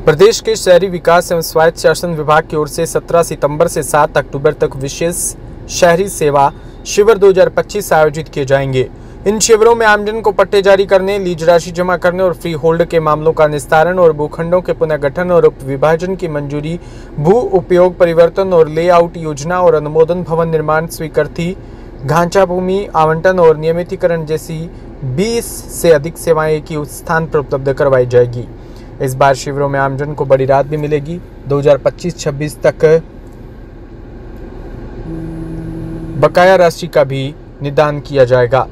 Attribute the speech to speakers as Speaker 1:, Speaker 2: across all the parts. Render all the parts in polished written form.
Speaker 1: प्रदेश के शहरी विकास एवं स्वायत्त शासन विभाग की ओर से 17 सितंबर से 7 अक्टूबर तक विशेष शहरी सेवा शिविर 2025 आयोजित किए जाएंगे। इन शिविरों में आमजन को पट्टे जारी करने, लीज राशि जमा करने और फ्री होल्ड के मामलों का निस्तारण और भूखंडों के पुनर्गठन और उप विभाजन की मंजूरी, भू उपयोग परिवर्तन और लेआउट योजना और अनुमोदन, भवन निर्माण स्वीकृति, ढांचा भूमि आवंटन और नियमितीकरण जैसी 20 से अधिक सेवाएं एक ही स्थान पर उपलब्ध करवाई जाएगी। इस बार शिविरों में आमजन को बड़ी राहत भी मिलेगी। 2025-26 तक बकाया राशि का भी निदान किया जाएगा।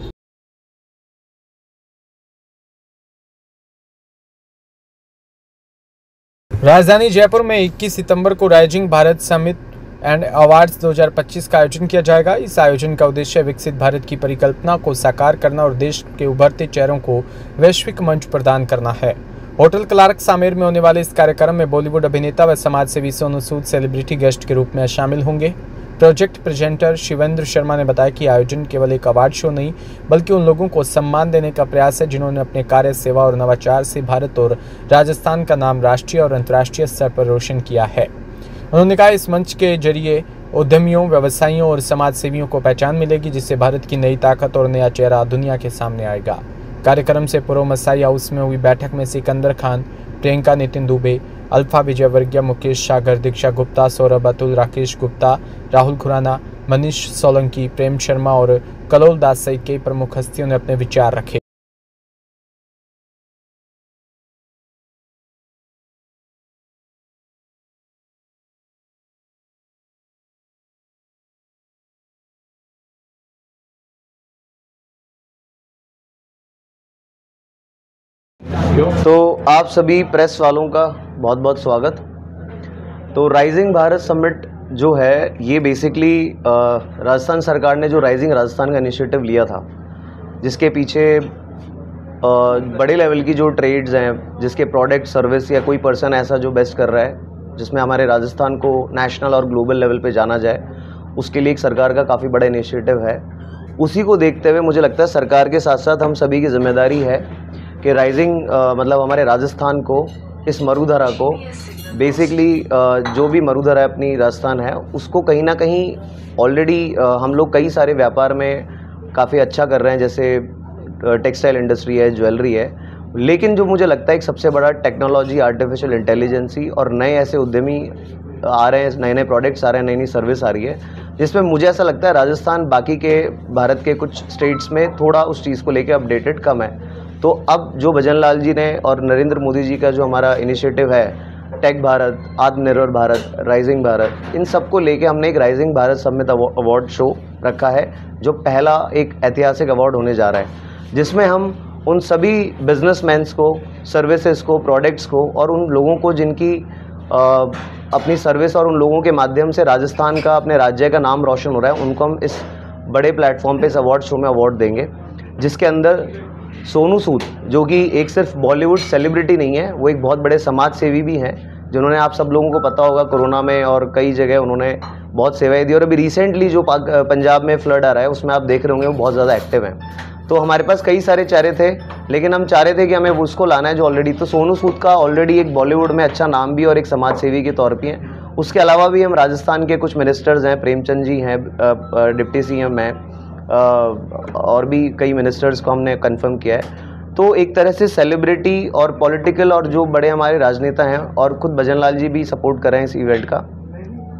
Speaker 1: राजधानी जयपुर में 21 सितंबर को rising Bharat summit and awards 2025 का आयोजन किया जाएगा। इस आयोजन का उद्देश्य विकसित भारत की परिकल्पना को साकार करना और देश के उभरते चेहरों को वैश्विक मंच प्रदान करना है। होटल क्लार्क सामेर में होने वाले इस कार्यक्रम में बॉलीवुड अभिनेता व समाज सेवी सोनू सूद सेलिब्रिटी गेस्ट के रूप में शामिल होंगे। प्रोजेक्ट प्रेजेंटर शिवेंद्र शर्मा ने बताया कि आयोजन केवल एक अवार्ड शो नहीं बल्कि उन लोगों को सम्मान देने का प्रयास है जिन्होंने अपने कार्य, सेवा और नवाचार से भारत और राजस्थान का नाम राष्ट्रीय और अंतर्राष्ट्रीय स्तर पर रोशन किया है। उन्होंने कहा, इस मंच के जरिए उद्यमियों, व्यवसायियों और समाज सेवियों को पहचान मिलेगी जिससे भारत की नई ताकत और नया चेहरा दुनिया के सामने आएगा। कार्यक्रम से पूर्व मसाई हाउस में हुई बैठक में सिकंदर खान, प्रियंका नितिन दुबे, अल्फा विजयवर्गीय, मुकेश सागर, दीक्षा गुप्ता, सौरभ अतुल, राकेश गुप्ता, राहुल खुराना, मनीष सोलंकी, प्रेम शर्मा और कलोल दास सहित कई प्रमुख हस्तियों ने अपने विचार रखे।
Speaker 2: तो आप सभी प्रेस वालों का बहुत बहुत स्वागत। तो राइजिंग भारत समिट जो है ये बेसिकली राजस्थान सरकार ने जो राइजिंग राजस्थान का इनिशिएटिव लिया था, जिसके पीछे बड़े लेवल की जो ट्रेड्स हैं, जिसके प्रोडक्ट, सर्विस या कोई पर्सन ऐसा जो बेस्ट कर रहा है जिसमें हमारे राजस्थान को नेशनल और ग्लोबल लेवल पे जाना जाए, उसके लिए एक सरकार का काफ़ी बड़ा इनिशिएटिव है। उसी को देखते हुए मुझे लगता है सरकार के साथ साथ हम सभी की जिम्मेदारी है कि राइजिंग मतलब हमारे राजस्थान को, इस मरुधरा को बेसिकली जो भी मरुधरा अपनी राजस्थान है उसको कहीं ना कहीं ऑलरेडी हम लोग कई सारे व्यापार में काफ़ी अच्छा कर रहे हैं, जैसे टेक्सटाइल इंडस्ट्री है, ज्वेलरी है। लेकिन जो मुझे लगता है एक सबसे बड़ा टेक्नोलॉजी, आर्टिफिशियल इंटेलिजेंसी और नए ऐसे उद्यमी आ रहे हैं, नए नए प्रोडक्ट्स आ रहे हैं, नई नई सर्विस आ रही है, जिसमें मुझे ऐसा लगता है राजस्थान बाकी के भारत के कुछ स्टेट्स में थोड़ा उस चीज़ को लेकर अपडेटेड कम है। तो अब जो भजन लाल जी ने और नरेंद्र मोदी जी का जो हमारा इनिशिएटिव है, टेक भारत, आत्मनिर्भर भारत, राइजिंग भारत, इन सब को लेके हमने एक rising Bharat summit award show रखा है, जो पहला एक ऐतिहासिक अवार्ड होने जा रहा है, जिसमें हम उन सभी बिजनेसमैन्स को, सर्विसेज को, प्रोडक्ट्स को और उन लोगों को जिनकी अपनी सर्विस और उन लोगों के माध्यम से राजस्थान का, अपने राज्य का नाम रोशन हो रहा है, उनको हम इस बड़े प्लेटफॉर्म पे इस अवार्ड शो में अवार्ड देंगे। जिसके अंदर सोनू सूद, जो कि एक सिर्फ बॉलीवुड सेलिब्रिटी नहीं है, वो एक बहुत बड़े समाज सेवी भी हैं, जिन्होंने, आप सब लोगों को पता होगा, कोरोना में और कई जगह उन्होंने बहुत सेवाएं दी। और अभी रिसेंटली जो पंजाब में फ्लड आ रहा है उसमें आप देख रहे होंगे वो बहुत ज़्यादा एक्टिव हैं। तो हमारे पास कई सारे चेहरे थे, लेकिन हम चाह रहे थे कि हमें उसको लाना है जो ऑलरेडी, तो सोनू सूद का ऑलरेडी एक बॉलीवुड में अच्छा नाम भी और एक समाज सेवी के तौर पर हैं। उसके अलावा भी हम राजस्थान के कुछ मिनिस्टर्स हैं, प्रेमचंद जी हैं, डिप्टी CM हैं, और भी कई मिनिस्टर्स को हमने कंफर्म किया है। तो एक तरह से सेलिब्रिटी और पॉलिटिकल और जो बड़े हमारे राजनेता हैं और खुद भजन लाल जी भी सपोर्ट कर रहे हैं इस इवेंट का।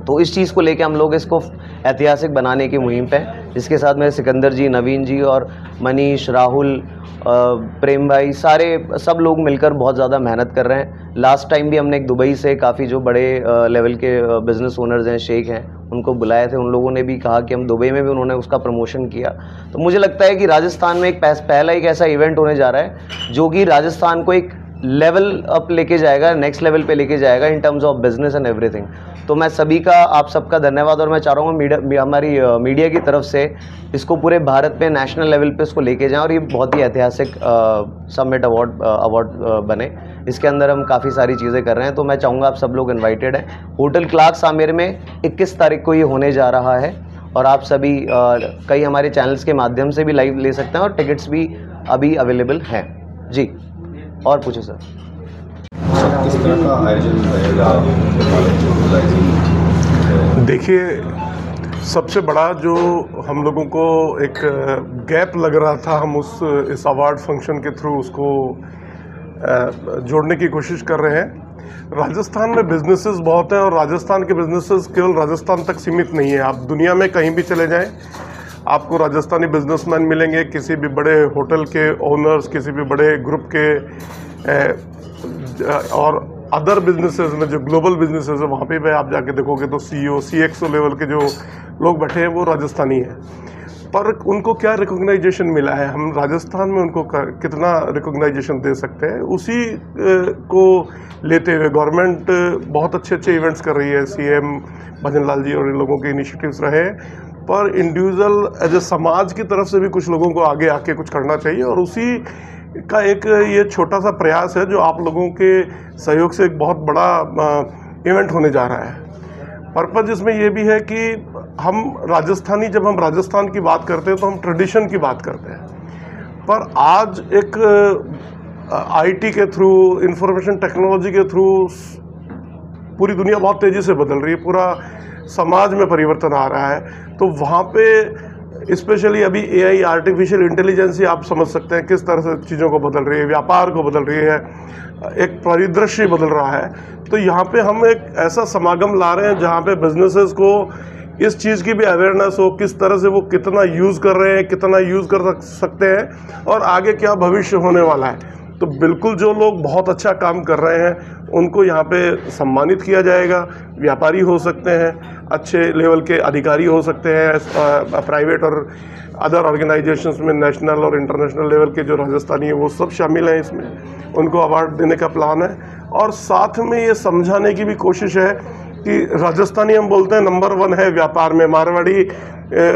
Speaker 2: तो इस चीज़ को लेके हम लोग इसको ऐतिहासिक बनाने की मुहिम पे हैं, जिसके साथ मेरे सिकंदर जी, नवीन जी और मनीष, राहुल, प्रेम भाई, सब लोग मिलकर बहुत ज़्यादा मेहनत कर रहे हैं। लास्ट टाइम भी हमने एक दुबई से काफ़ी जो बड़े लेवल के बिज़नेस ओनर्स हैं, शेख हैं, उनको बुलाए थे। उन लोगों ने भी कहा कि हम दुबई में भी, उन्होंने उसका प्रमोशन किया। तो मुझे लगता है कि राजस्थान में एक पहला एक ऐसा इवेंट होने जा रहा है जो कि राजस्थान को एक लेवल अप लेके जाएगा, नेक्स्ट लेवल पे लेके जाएगा in terms of business and everything. तो मैं सभी का, आप सबका धन्यवाद, और मैं चाह रहा हूँ हमारी मीडिया की तरफ से इसको पूरे भारत में नेशनल लेवल पे इसको लेके जाएं और ये बहुत ही ऐतिहासिक समिट अवार्ड बने। इसके अंदर हम काफ़ी सारी चीज़ें कर रहे हैं, तो मैं चाहूँगा आप सब लोग इन्वाइटेड हैं। होटल क्लार्क सामेर में 21 तारीख को ये होने जा रहा है और आप सभी कई हमारे चैनल्स के माध्यम से भी लाइव ले सकते हैं और टिकट्स भी अभी अवेलेबल हैं जी। और पूछे सर।
Speaker 3: किस तरह का आयोजन रहेगा?
Speaker 4: देखिए, सबसे बड़ा जो हम लोगों को एक गैप लग रहा था, हम इस अवार्ड फंक्शन के थ्रू उसको जोड़ने की कोशिश कर रहे हैं। राजस्थान में बिजनेसेस बहुत हैं और राजस्थान के बिजनेसेस केवल राजस्थान तक सीमित नहीं है। आप दुनिया में कहीं भी चले जाएं, आपको राजस्थानी बिजनेसमैन मिलेंगे, किसी भी बड़े होटल के ओनर्स, किसी भी बड़े ग्रुप के और अदर बिजनेसेस में जो ग्लोबल बिजनेसेस है वहाँ पे आप जाके देखोगे तो CEO, CXO लेवल के जो लोग बैठे हैं वो राजस्थानी हैं। पर उनको क्या रिकॉग्नाइजेशन मिला है, हम राजस्थान में उनको कितना रिकॉग्नाइजेशन दे सकते हैं, उसी को लेते हुए गवर्नमेंट बहुत अच्छे इवेंट्स कर रही है। CM भजन लाल जी और इन लोगों के इनिशिएटिव्स रहे, पर इंडिविजुअल एज ए समाज की तरफ से भी कुछ लोगों को आगे आके कुछ करना चाहिए और उसी का एक ये छोटा सा प्रयास है जो आप लोगों के सहयोग से एक बहुत बड़ा इवेंट होने जा रहा है। पर्पज़ इसमें ये भी है कि हम राजस्थानी, जब हम राजस्थान की बात करते हैं तो हम ट्रेडिशन की बात करते हैं, पर आज एक IT के थ्रू, इंफॉर्मेशन टेक्नोलॉजी के थ्रू पूरी दुनिया बहुत तेज़ी से बदल रही है, पूरा समाज में परिवर्तन आ रहा है। तो वहाँ पे स्पेशली अभी AI, आर्टिफिशियल इंटेलिजेंस, आप समझ सकते हैं किस तरह से चीज़ों को बदल रही है, व्यापार को बदल रही है, एक परिदृश्य बदल रहा है। तो यहाँ पे हम एक ऐसा समागम ला रहे हैं जहाँ पे बिजनेसेस को इस चीज़ की भी अवेयरनेस हो, किस तरह से वो कितना यूज़ कर रहे हैं, कितना यूज़ कर सकते हैं और आगे क्या भविष्य होने वाला है। तो बिल्कुल जो लोग बहुत अच्छा काम कर रहे हैं उनको यहाँ पे सम्मानित किया जाएगा। व्यापारी हो सकते हैं, अच्छे लेवल के अधिकारी हो सकते हैं, प्राइवेट और अदर ऑर्गेनाइजेशंस में नेशनल और इंटरनेशनल लेवल के जो राजस्थानी है वो सब शामिल हैं इसमें, उनको अवार्ड देने का प्लान है। और साथ में ये समझाने की भी कोशिश है कि राजस्थानी हम बोलते हैं नंबर 1 है व्यापार में, मारवाड़ी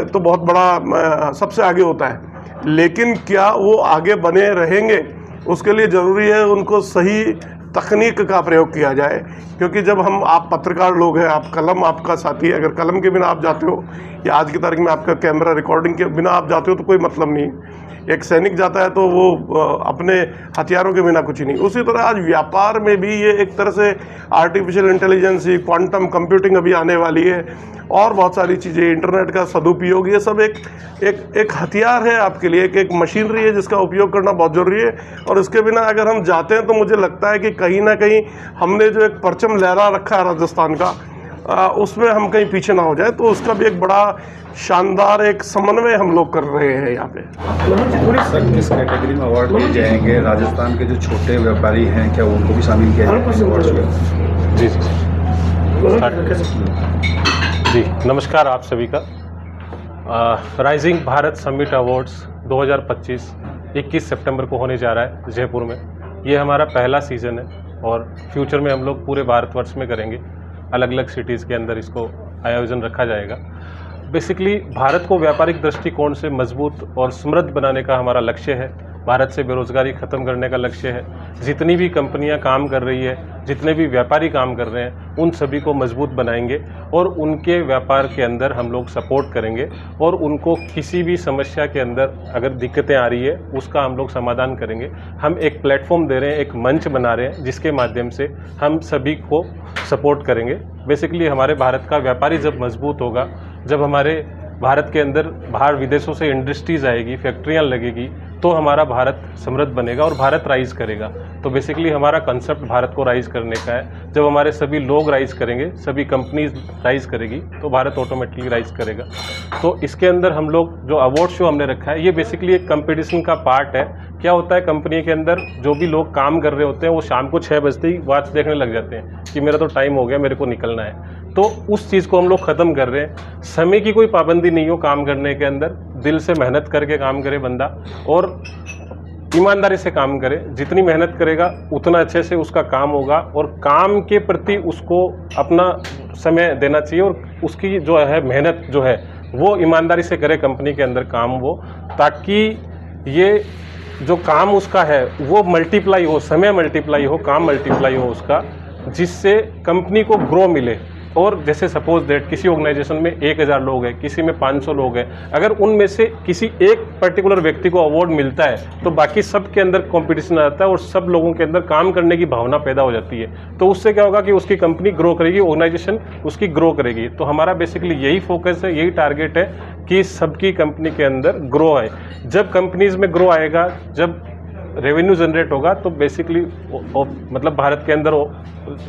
Speaker 4: तो बहुत बड़ा सबसे आगे होता है, लेकिन क्या वो आगे बने रहेंगे उसके लिए ज़रूरी है उनको सही तकनीक का प्रयोग किया जाए। क्योंकि जब आप पत्रकार लोग हैं, आप कलम आपका साथी है, अगर कलम के बिना आप जाते हो या आज की तारीख में आपका कैमरा रिकॉर्डिंग के बिना आप जाते हो तो कोई मतलब नहीं। एक सैनिक जाता है तो वो अपने हथियारों के बिना कुछ ही नहीं। उसी तरह आज व्यापार में भी ये एक तरह से आर्टिफिशियल इंटेलिजेंस, क्वांटम कंप्यूटिंग अभी आने वाली है और बहुत सारी चीज़ें, इंटरनेट का सदुपयोग, ये सब एक हथियार है आपके लिए, एक मशीनरी है जिसका उपयोग करना बहुत ज़रूरी है। और इसके बिना अगर हम जाते हैं तो मुझे लगता है कि कहीं ना कहीं हमने जो एक परचम लहरा रखा है राजस्थान का, उसमें हम कहीं पीछे ना हो जाए। तो उसका भी एक बड़ा शानदार एक समन्वय हम लोग कर रहे हैं यहाँ पे।
Speaker 3: सर, किस कैटेगरी में अवार्ड दिए जाएंगे? राजस्थान के जो छोटे व्यापारी हैं क्या उनको भी शामिल किया जाएगा?
Speaker 5: जी नमस्कार आप सभी का। राइजिंग भारत समिट अवार्ड्स 2025 21 सितंबर को होने जा रहा है जयपुर में। ये हमारा पहला सीज़न है और फ्यूचर में हम लोग पूरे भारतवर्ष में करेंगे, अलग अलग सिटीज़ के अंदर इसको आयोजन रखा जाएगा। बेसिकली भारत को व्यापारिक दृष्टिकोण से मजबूत और समृद्ध बनाने का हमारा लक्ष्य है। भारत से बेरोज़गारी ख़त्म करने का लक्ष्य है। जितनी भी कंपनियां काम कर रही है, जितने भी व्यापारी काम कर रहे हैं, उन सभी को मजबूत बनाएंगे और उनके व्यापार के अंदर हम लोग सपोर्ट करेंगे और उनको किसी भी समस्या के अंदर अगर दिक्कतें आ रही है उसका हम लोग समाधान करेंगे। हम एक प्लेटफॉर्म दे रहे हैं, एक मंच बना रहे हैं जिसके माध्यम से हम सभी को सपोर्ट करेंगे। बेसिकली हमारे भारत का व्यापारी जब मजबूत होगा, जब हमारे भारत के अंदर बाहर विदेशों से इंडस्ट्रीज़ आएगी, फैक्ट्रियाँ लगेगी, तो हमारा भारत समृद्ध बनेगा और भारत राइज करेगा। तो बेसिकली हमारा कंसेप्ट भारत को राइज करने का है। जब हमारे सभी लोग राइज करेंगे, सभी कंपनीज राइज करेगी, तो भारत ऑटोमेटिकली राइज करेगा। तो इसके अंदर हम लोग जो अवार्ड शो हमने रखा है, ये बेसिकली एक कंपटीशन का पार्ट है। क्या होता है, कंपनी के अंदर जो भी लोग काम कर रहे होते हैं वो शाम को 6 बजते ही वॉच देखने लग जाते हैं कि मेरा तो टाइम हो गया, मेरे को निकलना है। तो उस चीज़ को हम लोग ख़त्म कर रहे हैं। समय की कोई पाबंदी नहीं हो काम करने के अंदर, दिल से मेहनत करके काम करे बंदा और ईमानदारी से काम करे। जितनी मेहनत करेगा उतना अच्छे से उसका काम होगा और काम के प्रति उसको अपना समय देना चाहिए और उसकी जो है मेहनत जो है वो ईमानदारी से करे कंपनी के अंदर काम वो, ताकि ये जो काम उसका है वो मल्टीप्लाई हो, समय मल्टीप्लाई हो, काम मल्टीप्लाई हो उसका, जिससे कंपनी को ग्रो मिले। और जैसे सपोज दैट किसी ऑर्गेनाइजेशन में 1000 लोग हैं, किसी में 500 लोग हैं, अगर उनमें से किसी एक पर्टिकुलर व्यक्ति को अवार्ड मिलता है तो बाकी सब के अंदर कंपटीशन आता है और सब लोगों के अंदर काम करने की भावना पैदा हो जाती है। तो उससे क्या होगा कि उसकी कंपनी ग्रो करेगी, ऑर्गेनाइजेशन उसकी ग्रो करेगी। तो हमारा बेसिकली यही फोकस है, यही टारगेट है कि सबकी कंपनी के अंदर ग्रो आए। जब कंपनीज में ग्रो आएगा, जब रेवेन्यू जनरेट होगा, तो बेसिकली मतलब भारत के अंदर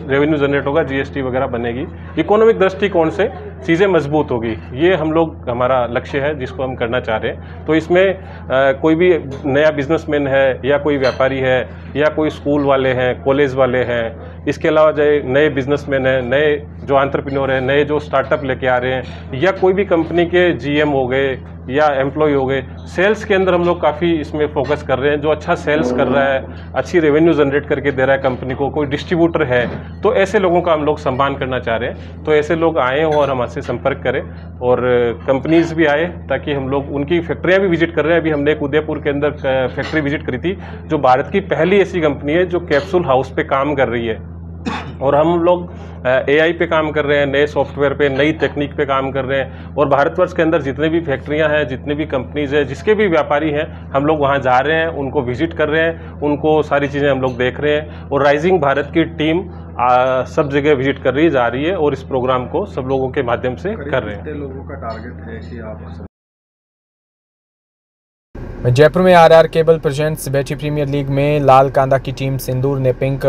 Speaker 5: रेवेन्यू जनरेट होगा, जीएसटी वगैरह बनेगी, इकोनॉमिक दृष्टिकोण से चीज़ें मजबूत होगी। ये हम लोग हमारा लक्ष्य है जिसको हम करना चाह रहे हैं। तो इसमें कोई भी नया बिजनेसमैन है या कोई व्यापारी है या कोई स्कूल वाले हैं, कॉलेज वाले हैं, इसके अलावा जो नए बिजनेसमैन हैं, नए जो एंटरप्रेन्योर हैं, नए जो स्टार्टअप लेके आ रहे हैं, या कोई भी कंपनी के जीएम हो गए या एम्प्लॉय हो गए, सेल्स के अंदर हम लोग काफ़ी इसमें फोकस कर रहे हैं। जो अच्छा सेल्स कर रहा है, अच्छी रेवेन्यू जनरेट करके दे रहा है कंपनी को, कोई डिस्ट्रीब्यूटर है, तो ऐसे लोगों का हम लोग सम्मान करना चाह रहे हैं। तो ऐसे लोग आए और हमसे संपर्क करें और कंपनीज भी आए, ताकि हम लोग उनकी फैक्ट्रियाँ भी विजिट कर रहे हैं। अभी हमने एक उदयपुर के अंदर फैक्ट्री विजिट करी थी, जो भारत की पहली ऐसी कंपनी है जो कैप्सूल हाउस पे काम कर रही है। और हम लोग AI पे काम कर रहे हैं, नए सॉफ्टवेयर पे, नई तकनीक पे काम कर रहे हैं। और भारतवर्ष के अंदर जितने भी फैक्ट्रियां हैं, जितने भी कंपनीज हैं, जिसके भी व्यापारी हैं, हम लोग वहां जा रहे हैं, उनको विजिट कर रहे हैं, उनको सारी चीज़ें हम लोग देख रहे हैं। और राइजिंग भारत की टीम सब जगह विजिट कर रही जा रही है और इस प्रोग्राम को सब लोगों के माध्यम से कर रहे हैं।
Speaker 3: कितने लोगों का टारगेट है कि आप
Speaker 1: जयपुर में RR केबल प्रेजेंट्स बेटी प्रीमियर लीग में लाल कांदा की टीम सिंदूर ने पिंक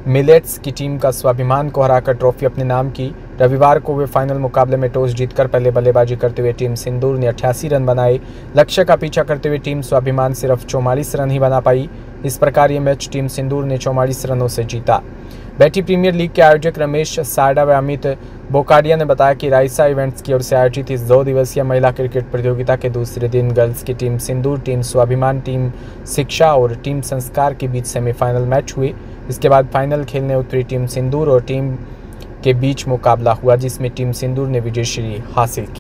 Speaker 1: मिलेट्स की टीम का स्वाभिमान को हराकर ट्रॉफी अपने नाम की। रविवार को हुए फाइनल मुकाबले में टॉस जीतकर पहले बल्लेबाजी करते हुए टीम सिंदूर ने 88 रन बनाए। लक्ष्य का पीछा करते हुए टीम स्वाभिमान सिर्फ 44 रन ही बना पाई। इस प्रकार ये मैच टीम सिंदूर ने 44 रनों से जीता। बेटी प्रीमियर लीग के आयोजक रमेश साडा व अमित बोकाडिया ने बताया कि राइसा इवेंट्स की ओर से आयोजित इस 2 दिवसीय महिला क्रिकेट प्रतियोगिता के दूसरे दिन गर्ल्स की टीम सिंदूर, टीम स्वाभिमान, टीम शिक्षा और टीम संस्कार के बीच सेमीफाइनल मैच हुए। इसके बाद फाइनल खेलने उतरी टीम सिंदूर और टीम के बीच मुकाबला हुआ, जिसमें टीम सिंदूर ने विजयश्री हासिल की।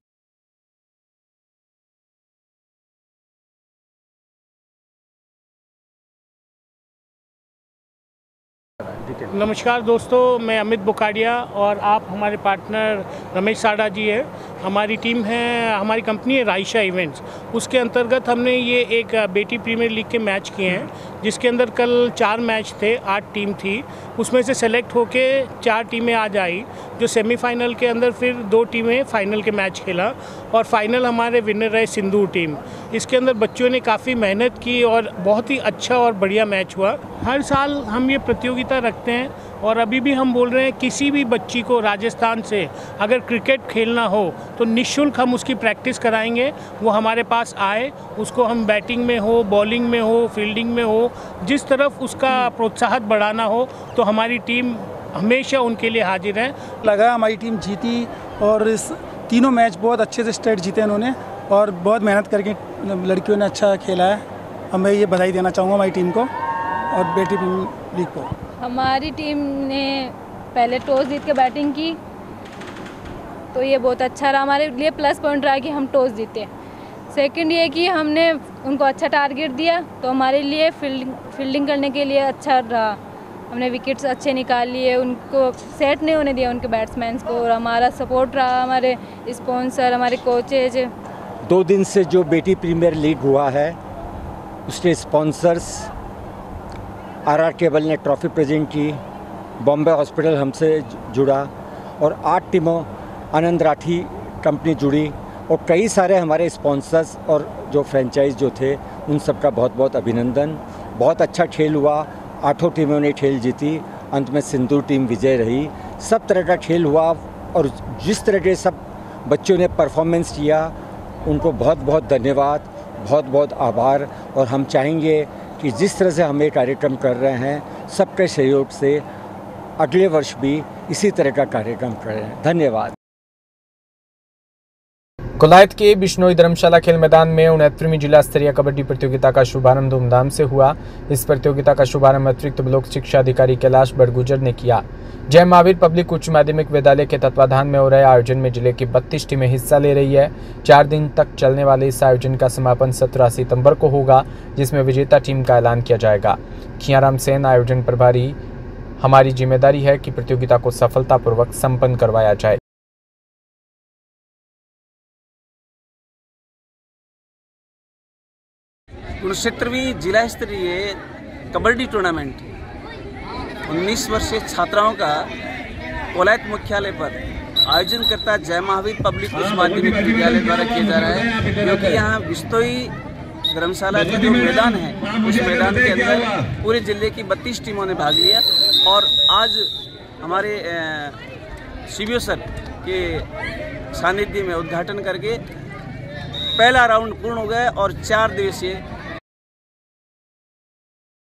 Speaker 6: नमस्कार दोस्तों, मैं अमित बोकाडिया और आप हमारे पार्टनर रमेश साडा जी है। हमारी टीम है, हमारी कंपनी है राइशा इवेंट्स। उसके अंतर्गत हमने ये एक बेटी प्रीमियर लीग के मैच किए हैं, जिसके अंदर कल 4 मैच थे, 8 टीम थी। उसमें से सेलेक्ट होके 4 टीमें आज आई, जो सेमीफाइनल के अंदर फिर 2 टीमें फाइनल के मैच खेला और फाइनल हमारे विनर रहे सिंदूर टीम। इसके अंदर बच्चों ने काफ़ी मेहनत की और बहुत ही अच्छा और बढ़िया मैच हुआ। हर साल हम ये प्रतियोगिता रखते हैं और अभी भी हम बोल रहे हैं, किसी भी बच्ची को राजस्थान से अगर क्रिकेट खेलना हो तो निःशुल्क हम उसकी प्रैक्टिस कराएंगे। वो हमारे पास आए, उसको हम बैटिंग में हो, बॉलिंग में हो, फील्डिंग में हो, जिस तरफ उसका प्रोत्साहन बढ़ाना हो, तो हमारी टीम हमेशा उनके लिए हाजिर है।
Speaker 7: लगा हमारी टीम जीती और इस तीनों मैच बहुत अच्छे से स्टेट जीते इन्होंने और बहुत मेहनत करके लड़कियों ने अच्छा खेला है। अब मैं ये बधाई देना चाहूँगा हमारी टीम को और बेटी लीग को।
Speaker 8: हमारी टीम ने पहले टॉस जीत के बैटिंग की, तो ये बहुत अच्छा रहा, हमारे लिए प्लस पॉइंट रहा कि हम टॉस जीते। सेकंड ये कि हमने उनको अच्छा टारगेट दिया, तो हमारे लिए फील्डिंग करने के लिए अच्छा रहा। हमने विकेट्स अच्छे निकाल लिए, उनको सेट नहीं होने दिया उनके बैट्समैन्स को, और हमारा सपोर्ट रहा हमारे स्पॉन्सर, हमारे कोचेज।
Speaker 9: 2 दिन से जो बेटी प्रीमियर लीग हुआ है, उसके स्पॉन्सर्स RR केबल ने ट्रॉफी प्रेजेंट की, बॉम्बे हॉस्पिटल हमसे जुड़ा और 8 टीमों आनंद राठी कंपनी जुड़ी और कई सारे हमारे स्पॉन्सर्स और जो फ्रेंचाइज जो थे उन सब का बहुत बहुत अभिनंदन। बहुत अच्छा खेल हुआ, 8 टीमों ने खेल जीती, अंत में सिंदूर टीम विजय रही। सब तरह का खेल हुआ और जिस तरह के सब बच्चों ने परफॉर्मेंस किया, उनको बहुत बहुत धन्यवाद, बहुत बहुत आभार। और हम चाहेंगे कि जिस तरह से हम ये कार्यक्रम कर रहे हैं, सबके सहयोग से अगले वर्ष भी इसी तरह का कार्यक्रम करें। धन्यवाद।
Speaker 1: कोलायत के बिश्नोई धर्मशाला खेल मैदान में 69वीं जिला स्तरीय कबड्डी प्रतियोगिता का शुभारंभ धूमधाम से हुआ। इस प्रतियोगिता का शुभारंभ अतिरिक्त ब्लॉक शिक्षा अधिकारी कैलाश बड़गुजर ने किया। जय महावीर पब्लिक उच्च माध्यमिक विद्यालय के तत्वाधान में हो रहे आयोजन में जिले की 32 टीमें हिस्सा ले रही है। 4 दिन तक चलने वाले इस आयोजन का समापन 17 सितंबर को होगा, जिसमें विजेता टीम का ऐलान किया जाएगा। खियाराम सेन आयोजन प्रभारी हमारी जिम्मेदारी है कि प्रतियोगिता को सफलतापूर्वक संपन्न करवाया जाए।
Speaker 10: कुरुक्षेत्रवीं जिला स्तरीय कबड्डी टूर्नामेंट 19 वर्षीय छात्राओं का कोलायत मुख्यालय पर आयोजन करता जय महावीर पब्लिक उच्च माध्यमिक विद्यालय द्वारा किया जा रहा है, क्योंकि यहाँ बिस्तोई धर्मशाला का जो मैदान है उस मैदान के अंदर पूरे जिले की 32 टीमों ने भाग लिया और आज हमारे सीबीओ सर के सानिध्य में उद्घाटन करके पहला राउंड पूर्ण हो गया और 4 दिवसीय।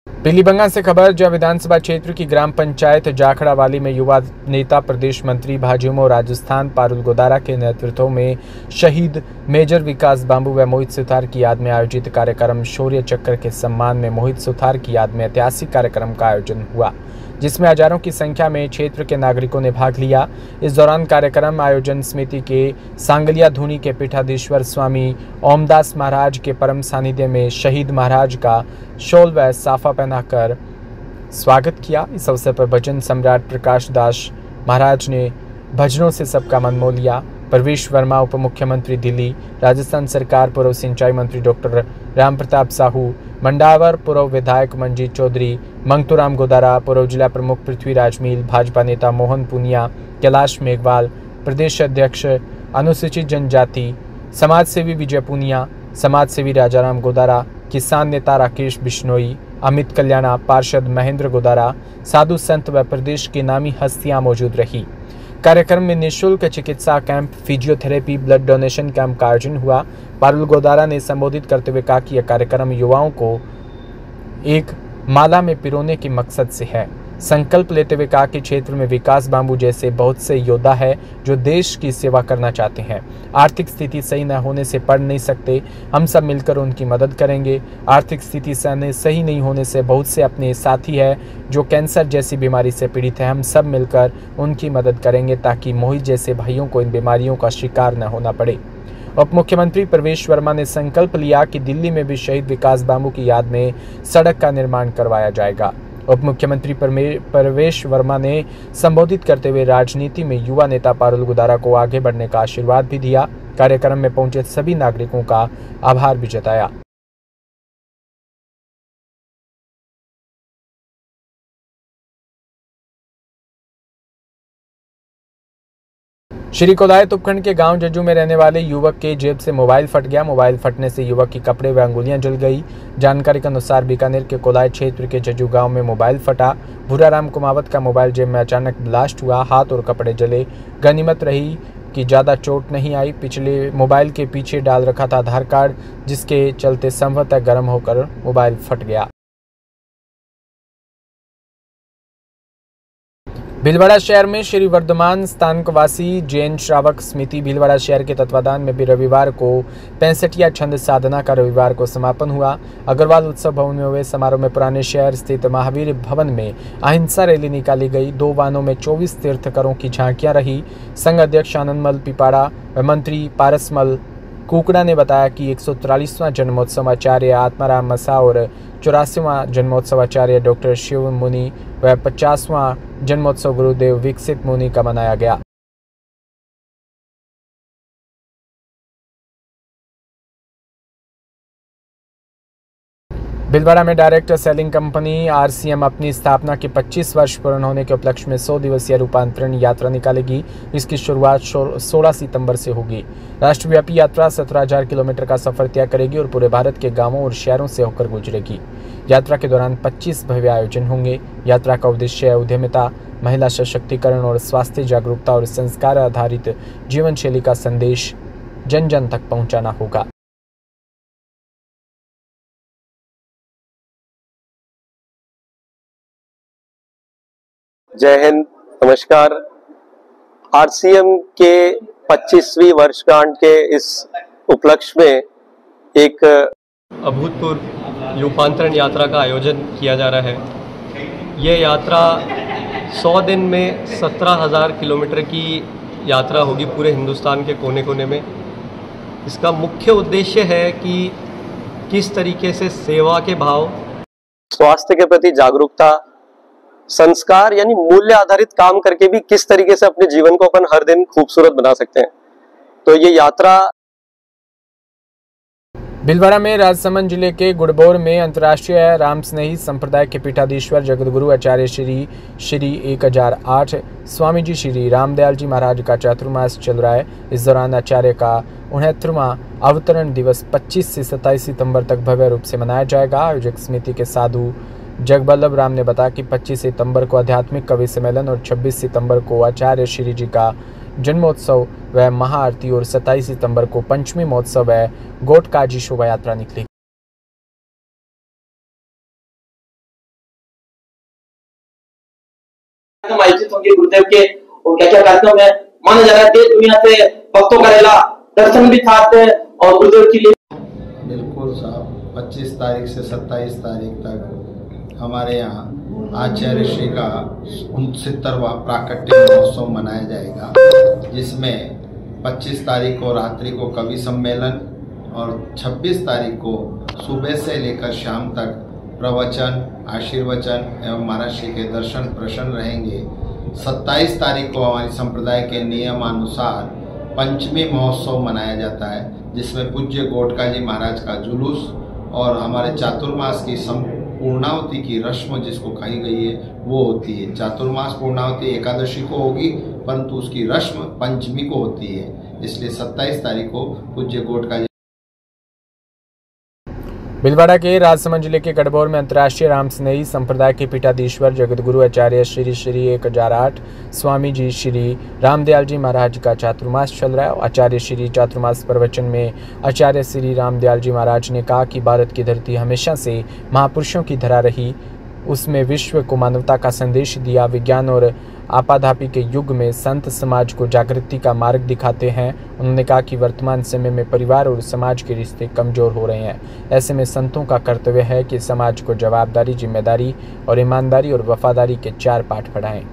Speaker 1: पीलीबंगा से खबर, जहां विधानसभा क्षेत्र की ग्राम पंचायत जाखड़ावाली में युवा नेता प्रदेश मंत्री भाजयुमो राजस्थान पारुल गोदारा के नेतृत्व में शहीद मेजर विकास बांबू व मोहित सुथार की याद में आयोजित कार्यक्रम शौर्य चक्र के सम्मान में मोहित सुथार की याद में ऐतिहासिक कार्यक्रम का आयोजन हुआ, जिसमें हजारों की संख्या में क्षेत्र के नागरिकों ने भाग लिया। इस दौरान कार्यक्रम आयोजन समिति के सांगलिया धूनी के पीठाधीश्वर स्वामी ओमदास महाराज के परम सानिध्य में शहीद महाराज का शॉल व साफा पहनाकर स्वागत किया। इस अवसर पर भजन सम्राट प्रकाश दास महाराज ने भजनों से सबका मन मोह लिया। प्रवेश वर्मा उप मुख्यमंत्री दिल्ली, राजस्थान सरकार पूर्व सिंचाई मंत्री डॉक्टर राम प्रताप साहू, मंडावर पूर्व विधायक मंजीत चौधरी, मंगतूराम गोदारा, पूर्व जिला प्रमुख पृथ्वीराज मील, भाजपा नेता मोहन पुनिया, कैलाश मेघवाल, प्रदेश अध्यक्ष अनुसूचित जनजाति, समाज सेवी विजय पुनिया, समाज सेवी राजाराम गोदारा, किसान नेता राकेश बिश्नोई, अमित कल्याणा, पार्षद महेंद्र गोदारा, साधु संत व प्रदेश की नामी हस्तियां मौजूद रही। कार्यक्रम में निःशुल्क चिकित्सा camp, physiotherapy, blood donation camp का आयोजन हुआ। पारुल गोदारा ने संबोधित करते हुए कहा कि यह कार्यक्रम युवाओं को एक माला में पिरोने के मकसद से है। संकल्प लेते हुए कहा कि क्षेत्र में विकास बांबू जैसे बहुत से योद्धा है जो देश की सेवा करना चाहते हैं। आर्थिक स्थिति सही न होने से पढ़ नहीं सकते, हम सब मिलकर उनकी मदद करेंगे। आर्थिक स्थिति सही नहीं होने से बहुत से अपने साथी हैं जो कैंसर जैसी बीमारी से पीड़ित हैं, हम सब मिलकर उनकी मदद करेंगे ताकि मोहित जैसे भाइयों को इन बीमारियों का शिकार न होना पड़े। उप मुख्यमंत्री प्रवेश वर्मा ने संकल्प लिया कि दिल्ली में भी शहीद विकास बांबू की याद में सड़क का निर्माण करवाया जाएगा। उप मुख्यमंत्री प्रवेश वर्मा ने संबोधित करते हुए राजनीति में युवा नेता पारुल गोदारा को आगे बढ़ने का आशीर्वाद भी दिया। कार्यक्रम में पहुंचे सभी नागरिकों का आभार भी जताया। श्री कोलायत उपखंड के गांव जज्जू में रहने वाले युवक के जेब से मोबाइल फट गया। मोबाइल फटने से युवक की कपड़े व अंगुलियां जल गई। जानकारी के अनुसार बीकानेर के कोलायत क्षेत्र के जज्जू गांव में मोबाइल फटा। भूराराम कुमावत का मोबाइल जेब में अचानक ब्लास्ट हुआ, हाथ और कपड़े जले। गनीमत रही कि ज़्यादा चोट नहीं आई। पिछले मोबाइल के पीछे डाल रखा था आधार कार्ड, जिसके चलते संभवतः गर्म होकर मोबाइल फट गया। भीलवाड़ा शहर में श्री वर्धमान स्थानकवासी जैन श्रावक समिति भीलवाड़ा शहर के तत्वाधान में भी रविवार को 65 छंद साधना का रविवार को समापन हुआ। अग्रवाल उत्सव भवन में हुए समारोह में पुराने शहर स्थित महावीर भवन में अहिंसा रैली निकाली गई। 2 वाहनों में 24 तीर्थकरों की झांकियां रही। संघ अध्यक्ष आनंदमल पिपाड़ा व मंत्री पारसमल कुकड़ा ने बताया कि 143वां जन्मोत्सव आचार्य आत्माराम मसा और 84वां जन्मोत्सव आचार्य डॉक्टर शिव मुनि व 50वां जन्मोत्सव गुरुदेव विकसित मुनि का मनाया गया। भीलवाड़ा में डायरेक्ट सेलिंग कंपनी आरसीएम अपनी स्थापना के 25 वर्ष पूर्ण होने के उपलक्ष्य में 100 दिवसीय रूपांतरण यात्रा निकालेगी। इसकी शुरुआत 16 सितंबर से होगी। राष्ट्रव्यापी यात्रा 17,000 किलोमीटर का सफर तय करेगी और पूरे भारत के गांवों और शहरों से होकर गुजरेगी। यात्रा के दौरान 25 भव्य आयोजन होंगे। यात्रा का उद्देश्य उद्यमिता, महिला सशक्तिकरण और स्वास्थ्य जागरूकता और संस्कार आधारित जीवन शैली का संदेश जन जन तक पहुँचाना होगा।
Speaker 11: जय हिंद, नमस्कार। आरसीएम के 25वीं वर्षगांठ के इस उपलक्ष्य में एक अभूतपूर्व रूपांतरण यात्रा का आयोजन किया जा रहा है। ये यात्रा 100 दिन में 17,000 किलोमीटर की यात्रा होगी पूरे हिंदुस्तान के कोने कोने में। इसका मुख्य उद्देश्य है कि किस तरीके से सेवा के भाव, स्वास्थ्य के प्रति जागरूकता संस्कार यानी मूल्य आधारित काम करके भी किस तरीके से अपने जीवन को अपन हर दिन खूबसूरत बना सकते हैं। तो ये यात्रा
Speaker 1: भीलवाड़ा में राजसमंद जिले के गुड़बौर में अंतर्राष्ट्रीय रामस्नेही संप्रदाय के पीठाधीश्वर जगतगुरु आचार्य श्री 1008 स्वामी जी श्री रामदयाल जी महाराज का चातुर्मास चल रहा है। इस दौरान आचार्य का 69वां अवतरण दिवस 25 से 27 सितंबर तक भव्य रूप से मनाया जाएगा। आयोजक समिति के साधु जगबल्लभ राम ने बताया कि 25 सितंबर को आध्यात्मिक कवि सम्मेलन और 26 सितंबर को आचार्य श्री जी का जन्मोत्सव व महाआरती और 27 सितंबर को पंचमी महोत्सव व गोटकाजी शोभा यात्रा निकली।
Speaker 12: आयोजित होंगे गुरुदेव के और क्या क्या कार्यक्रम है माना जा रहा है। देश दुनिया से भक्तों का रेला दर्शन भी खाते हैं और गुरुदेव के लिए
Speaker 13: बिल्कुल साहब 25 तारीख से 27 तारीख तक हमारे यहाँ आचार्य श्री का 69वां प्राकट्य महोत्सव मनाया जाएगा, जिसमें 25 तारीख को रात्रि को कवि सम्मेलन और 26 तारीख को सुबह से लेकर शाम तक प्रवचन, आशीर्वचन एवं महाराज श्री के दर्शन प्रसन्न रहेंगे। 27 तारीख को हमारी संप्रदाय के नियमानुसार पंचमी महोत्सव मनाया जाता है, जिसमें पूज्य गोटकाजी महाराज का जुलूस और हमारे चातुर्मास की पूर्णावती की रस्म जिसको कही गई है वो होती है। चातुर्मास पूर्णावती एकादशी को होगी, परंतु उसकी रस्म पंचमी को होती है, इसलिए 27 तारीख को पूज्य गोटकाजी।
Speaker 1: भीलवाड़ा के राजसमंद जिले के गढ़बौर में अंतर्राष्ट्रीय रामस्नेही संप्रदाय के पीठाधीश्वर जगतगुरु आचार्य श्री 1008 स्वामी जी श्री रामदयाल जी महाराज का चातुर्मास चल रहा है। आचार्य श्री चातुर्मास प्रवचन में आचार्य श्री रामदयाल जी महाराज ने कहा कि भारत की धरती हमेशा से महापुरुषों की धरा रही, उसमें विश्व को मानवता का संदेश दिया। विज्ञान और आपाधापी के युग में संत समाज को जागृति का मार्ग दिखाते हैं। उन्होंने कहा कि वर्तमान समय में परिवार और समाज के रिश्ते कमजोर हो रहे हैं। ऐसे में संतों का कर्तव्य है कि समाज को जवाबदारी, जिम्मेदारी और ईमानदारी और वफादारी के 4 पाठ पढ़ाएं।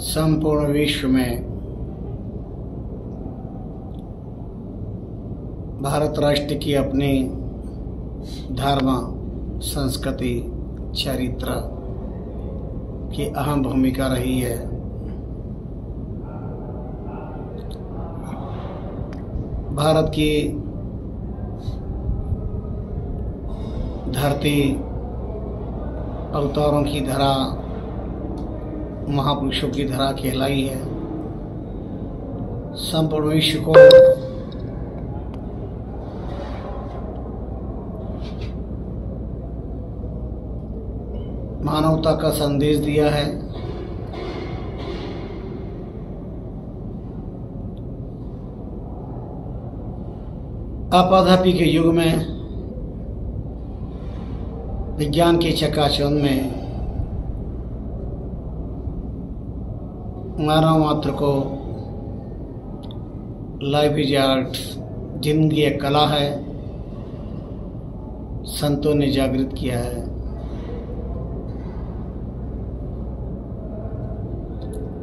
Speaker 14: संपूर्ण विश्व में भारत राष्ट्र की अपनी धर्म, संस्कृति, चरित्र की अहम भूमिका रही है। भारत की धरती अवतारों की धरा, महापुरुषों की धरा कहलाई है। संपूर्ण विश्व को मानवता का संदेश दिया है। आपाधापी के युग में, विज्ञान के चकाचौंध में मानव मात्र को लाइफ इज आर्ट, जिंदगी एक कला है, संतों ने जागृत किया है।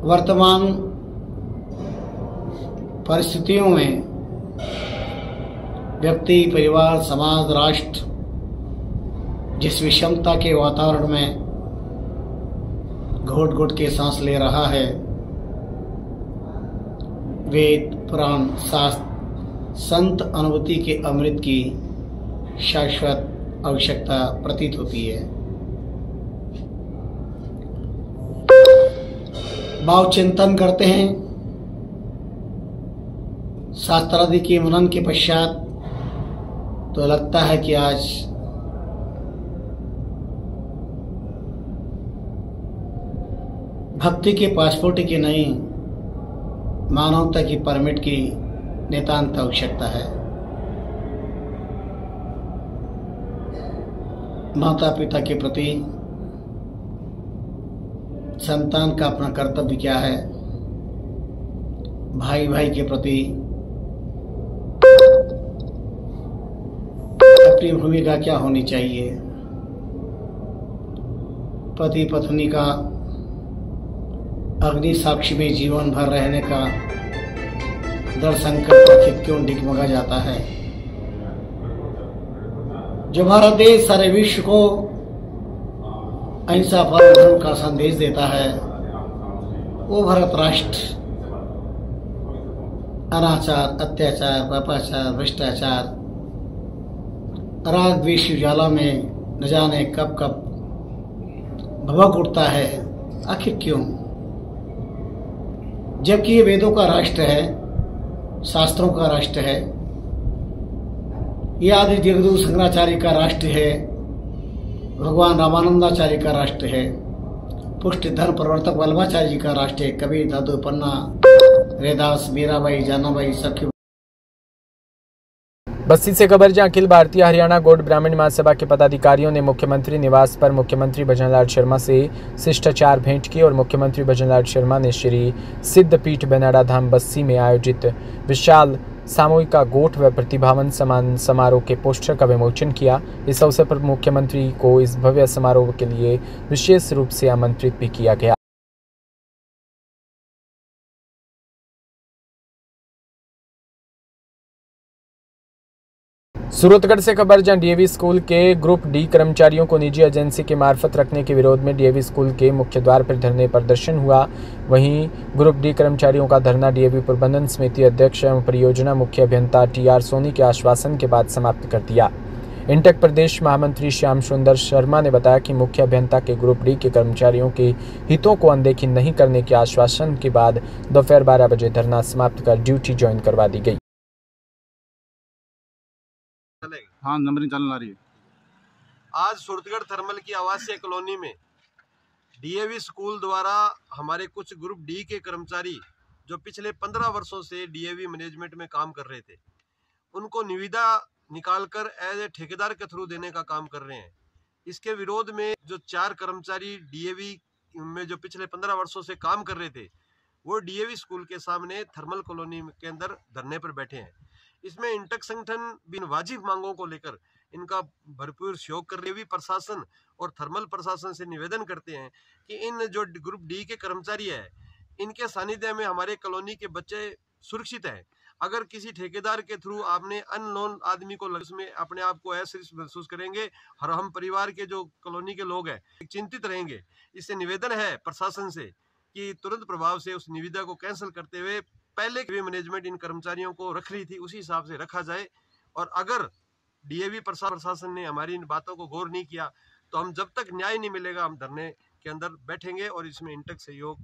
Speaker 14: वर्तमान परिस्थितियों में व्यक्ति, परिवार, समाज, राष्ट्र जिस विषमता के वातावरण में घोट घोट के सांस ले रहा है, वेद, पुराण, शास्त्र, संत अनुभूति के अमृत की शाश्वत आवश्यकता प्रतीत होती है। भाव चिंतन करते हैं। शास्त्रादि के मनन के पश्चात तो लगता है कि आज भक्ति के पासपोर्ट की नहीं, मानवता की परमिट की नितांत आवश्यकता है। माता पिता के प्रति संतान का अपना कर्तव्य क्या है, भाई भाई के प्रति अपनी भूमिका क्या होनी चाहिए, पति पत्नी का अग्नि साक्षी में जीवन भर रहने का दृढ़ संकल्प आखिर क्यों डिगमगा जाता है। जो भारत देश सारे विश्व को अहिंसा परम धर्म का संदेश देता है, वो भारत राष्ट्र अनाचार, अत्याचार, पापाचार, भ्रष्टाचार, राग द्वेष उजाला में न जाने कब कब भभक उठता है। आखिर क्यों? जबकि ये वेदों का राष्ट्र है, शास्त्रों का राष्ट्र है, ये आदि जगदगुरु शंकराचार्य का राष्ट्र है, भगवान रामानंदाचार्य का राष्ट्र है, पुष्ट धर्म प्रवर्तक वल्लभाचार्य जी का राष्ट्र है, कबीर, दादू, पन्ना, रेदास, मीराबाई, जानाबाई सबके।
Speaker 1: बस्ती से खबर जहां अखिल भारतीय हरियाणा गौड़ ब्राह्मण महासभा के पदाधिकारियों ने मुख्यमंत्री निवास पर मुख्यमंत्री भजनलाल शर्मा से शिष्टाचार भेंट की और मुख्यमंत्री भजनलाल शर्मा ने श्री सिद्धपीठ बेनाडा धाम बस्सी में आयोजित विशाल सामूहिक गोठ व प्रतिभावन सम्मान समारोह के पोस्टर का विमोचन किया। इस अवसर पर मुख्यमंत्री को इस भव्य समारोह के लिए विशेष रूप से आमंत्रित भी किया गया। सूरतगढ़ से खबर जहां डीएवी स्कूल के ग्रुप डी कर्मचारियों को निजी एजेंसी के मार्फत रखने के विरोध में डीएवी स्कूल के मुख्य द्वार पर धरने प्रदर्शन हुआ। वहीं ग्रुप डी कर्मचारियों का धरना डीएवी प्रबंधन समिति अध्यक्ष एवं परियोजना मुख्य अभियंता टीआर सोनी के आश्वासन के बाद समाप्त कर दिया। इंटेक प्रदेश महामंत्री श्याम सुंदर शर्मा ने बताया कि मुख्य अभियंता के ग्रुप डी के कर्मचारियों के हितों को अनदेखी नहीं करने के आश्वासन के बाद दोपहर 12 बजे धरना समाप्त कर ड्यूटी ज्वाइन करवा दी गई।
Speaker 15: हाँ, नंबरिंग चलना रही है।
Speaker 16: आज सूरतगढ़ थर्मल की आवासीय कॉलोनी में डीएवी स्कूल द्वारा हमारे कुछ ग्रुप डी के कर्मचारी जो पिछले 15 वर्षों से डीएवी मैनेजमेंट में काम कर रहे थे, उनको निविदा निकालकर एज ए ठेकेदार के थ्रू देने का काम कर रहे हैं। इसके विरोध में जो 4 कर्मचारी डीएवी में जो पिछले 15 वर्षों से काम कर रहे थे, वो डीएवी स्कूल के सामने थर्मल कॉलोनी के अंदर धरने पर बैठे हैं। इसमें इंटेक संगठन बिन वाजिब मांगों को लेकर इनका भरपूर सहयोग कर रही। प्रशासन और थर्मल प्रशासन से निवेदन करते हैं कि इन जो ग्रुप डी के कर्मचारी है, इनके सानिध्य में हमारे कॉलोनी के बच्चे सुरक्षित हैं। अगर किसी ठेकेदार के थ्रू आपने अननोन आदमी को उसमें अपने आप को ऐसे महसूस करेंगे और हम परिवार के जो कॉलोनी के लोग हैं चिंतित रहेंगे। इससे निवेदन है प्रशासन से कि तुरंत प्रभाव से उस निविदा को कैंसिल करते हुए पहले की मैनेजमेंट इन कर्मचारियों को रख रही थी उसी हिसाब से रखा जाए। और अगर डीएवी प्रशासन ने हमारी इन बातों को गौर नहीं किया तो हम जब तक न्याय नहीं मिलेगा हम धरने के अंदर बैठेंगे और इसमें इंटेक सहयोग